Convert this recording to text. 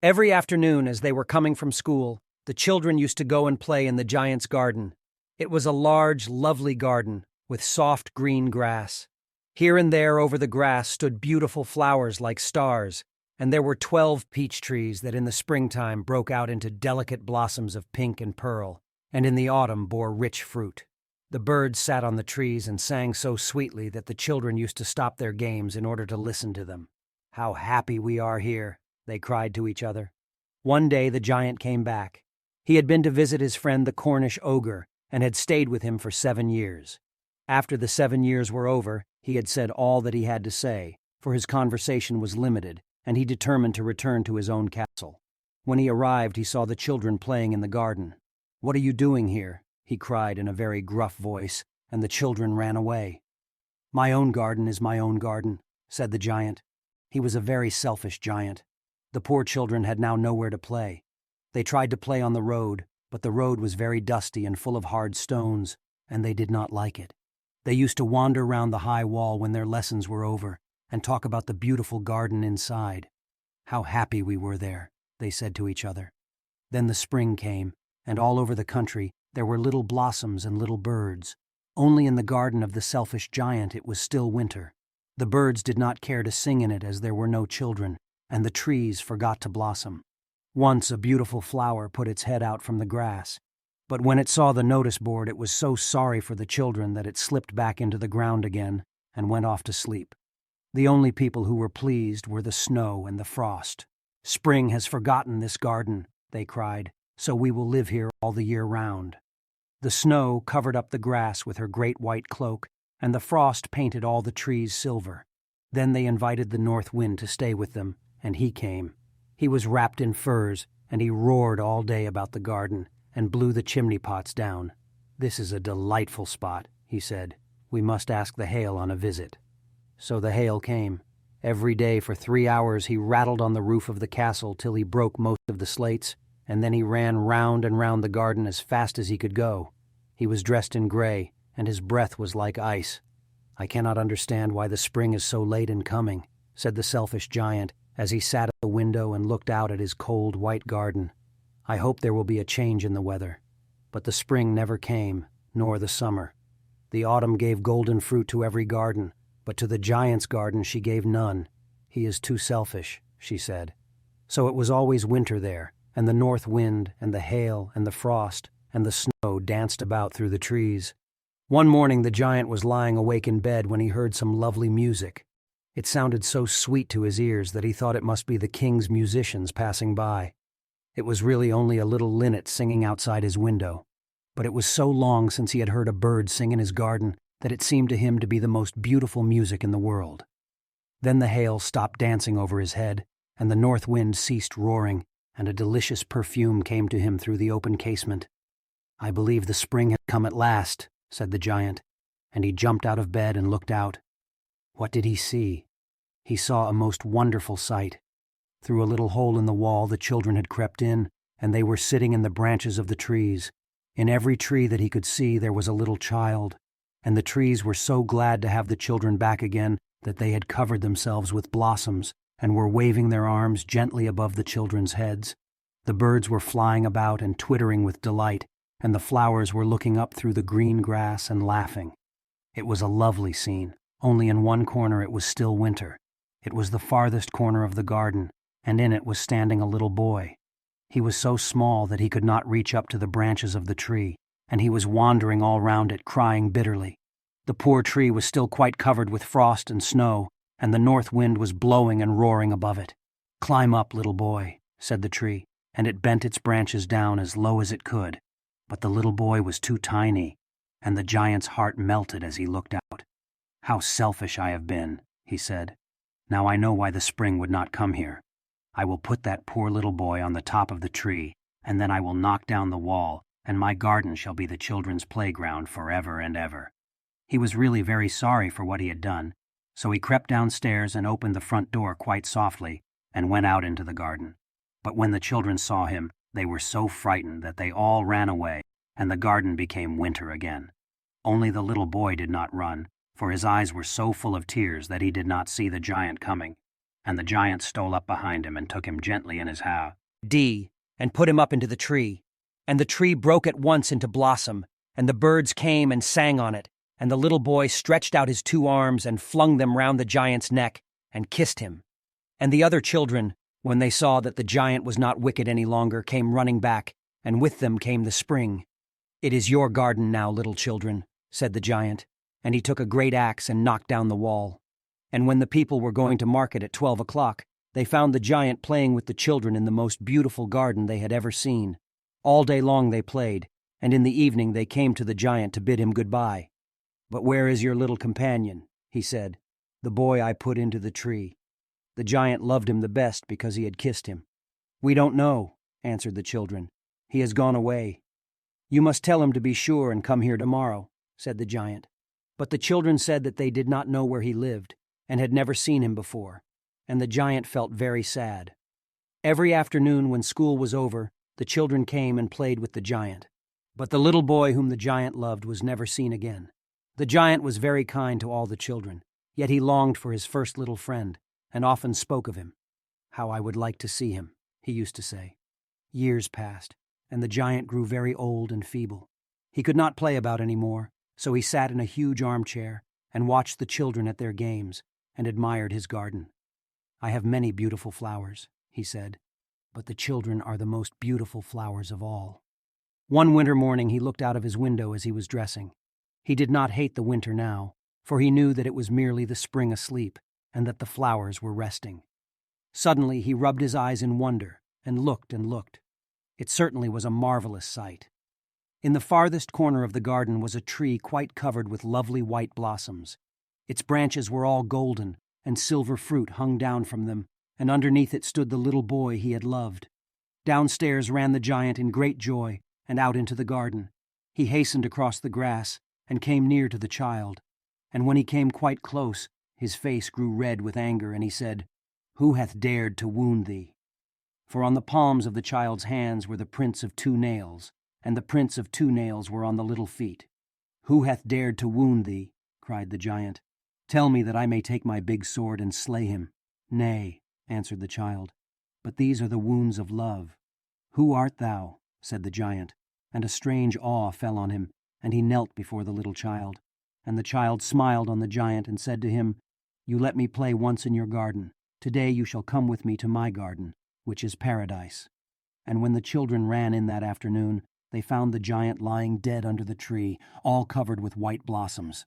Every afternoon, as they were coming from school, the children used to go and play in the giant's garden. It was a large, lovely garden with soft green grass. Here and there over the grass stood beautiful flowers like stars, and there were 12 peach trees that in the springtime broke out into delicate blossoms of pink and pearl, and in the autumn bore rich fruit. The birds sat on the trees and sang so sweetly that the children used to stop their games in order to listen to them. "How happy we are here," they cried to each other. One day the giant came back. He had been to visit his friend the Cornish ogre and had stayed with him for 7 years. After the 7 years were over, he had said all that he had to say, for his conversation was limited, and he determined to return to his own castle. When he arrived, he saw the children playing in the garden. "What are you doing here?" he cried in a very gruff voice, and the children ran away. "My own garden is my own garden," said the giant. He was a very selfish giant. The poor children had now nowhere to play. They tried to play on the road, but the road was very dusty and full of hard stones, and they did not like it. They used to wander round the high wall when their lessons were over and talk about the beautiful garden inside. "How happy we were there," they said to each other. Then the spring came, and all over the country there were little blossoms and little birds. Only in the garden of the selfish giant it was still winter. The birds did not care to sing in it as there were no children, and the trees forgot to blossom. Once a beautiful flower put its head out from the grass, but when it saw the notice board it was so sorry for the children that it slipped back into the ground again and went off to sleep. The only people who were pleased were the snow and the frost. "Spring has forgotten this garden," they cried, "so we will live here all the year round." The snow covered up the grass with her great white cloak, and the frost painted all the trees silver. Then they invited the north wind to stay with them, and he came. He was wrapped in furs, and he roared all day about the garden and blew the chimney pots down. "This is a delightful spot," he said. "We must ask the hail on a visit." So the hail came. Every day for 3 hours he rattled on the roof of the castle till he broke most of the slates, and then he ran round and round the garden as fast as he could go. He was dressed in gray, and his breath was like ice. "I cannot understand why the spring is so late in coming," said the selfish giant, as he sat at the window and looked out at his cold white garden. "I hope there will be a change in the weather." But the spring never came, nor the summer. The autumn gave golden fruit to every garden, but to the giant's garden she gave none. "He is too selfish," she said. So it was always winter there, and the north wind and the hail and the frost and the snow danced about through the trees. One morning the giant was lying awake in bed when he heard some lovely music. It sounded so sweet to his ears that he thought it must be the king's musicians passing by. It was really only a little linnet singing outside his window, but it was so long since he had heard a bird sing in his garden that it seemed to him to be the most beautiful music in the world. Then the hail stopped dancing over his head, and the north wind ceased roaring, and a delicious perfume came to him through the open casement. "I believe the spring had come at last," said the giant, and he jumped out of bed and looked out. What did he see? He saw a most wonderful sight. Through a little hole in the wall the children had crept in, and they were sitting in the branches of the trees. In every tree that he could see there was a little child, and the trees were so glad to have the children back again that they had covered themselves with blossoms and were waving their arms gently above the children's heads. The birds were flying about and twittering with delight, and the flowers were looking up through the green grass and laughing. It was a lovely scene, only in one corner it was still winter. It was the farthest corner of the garden, and in it was standing a little boy. He was so small that he could not reach up to the branches of the tree, and he was wandering all round it, crying bitterly. The poor tree was still quite covered with frost and snow, and the north wind was blowing and roaring above it. "Climb up, little boy," said the tree, and it bent its branches down as low as it could. But the little boy was too tiny, and the giant's heart melted as he looked out. "How selfish I have been," he said. "Now I know why the spring would not come here. I will put that poor little boy on the top of the tree, and then I will knock down the wall, and my garden shall be the children's playground forever and ever." He was really very sorry for what he had done, so he crept downstairs and opened the front door quite softly and went out into the garden. But when the children saw him, they were so frightened that they all ran away, and the garden became winter again. Only the little boy did not run, for his eyes were so full of tears that he did not see the giant coming, And the giant stole up behind him and took him gently in his hand. And put him up into the tree. And the tree broke at once into blossom, and the birds came and sang on it, and the little boy stretched out his 2 arms and flung them round the giant's neck and kissed him. And the other children, when they saw that the giant was not wicked any longer, came running back, and with them came the spring. "It is your garden now, little children," said the giant, and he took a great axe and knocked down the wall. And when the people were going to market at 12 o'clock, they found the giant playing with the children in the most beautiful garden they had ever seen. All day long they played, and in the evening they came to the giant to bid him goodbye. "But where is your little companion?" he said. "The boy I put into the tree." The giant loved him the best because he had kissed him. "We don't know," answered the children. "He has gone away." "You must tell him to be sure and come here tomorrow," said the giant. But the children said that they did not know where he lived, and had never seen him before, and the giant felt very sad. Every afternoon when school was over, the children came and played with the giant. But the little boy whom the giant loved was never seen again. The giant was very kind to all the children, yet he longed for his first little friend, and often spoke of him. "How I would like to see him," he used to say. Years passed, and the giant grew very old and feeble. He could not play about any more, so he sat in a huge armchair and watched the children at their games and admired his garden. "I have many beautiful flowers," he said, "but the children are the most beautiful flowers of all." One winter morning he looked out of his window as he was dressing. He did not hate the winter now, for he knew that it was merely the spring asleep and that the flowers were resting. Suddenly he rubbed his eyes in wonder and looked and looked. It certainly was a marvelous sight. In the farthest corner of the garden was a tree quite covered with lovely white blossoms. Its branches were all golden, and silver fruit hung down from them, and underneath it stood the little boy he had loved. Downstairs ran the giant in great joy, and out into the garden. He hastened across the grass, and came near to the child. And when he came quite close, his face grew red with anger, and he said, "Who hath dared to wound thee?" For on the palms of the child's hands were the prints of 2 nails, and the prints of 2 nails were on the little feet. "Who hath dared to wound thee?" cried the giant. "Tell me that I may take my big sword and slay him." "Nay," answered the child, "but these are the wounds of love." "Who art thou?" said the giant, and a strange awe fell on him, and he knelt before the little child. And the child smiled on the giant and said to him, "You let me play once in your garden. Today you shall come with me to my garden, which is paradise." And when the children ran in that afternoon, they found the giant lying dead under the tree, all covered with white blossoms.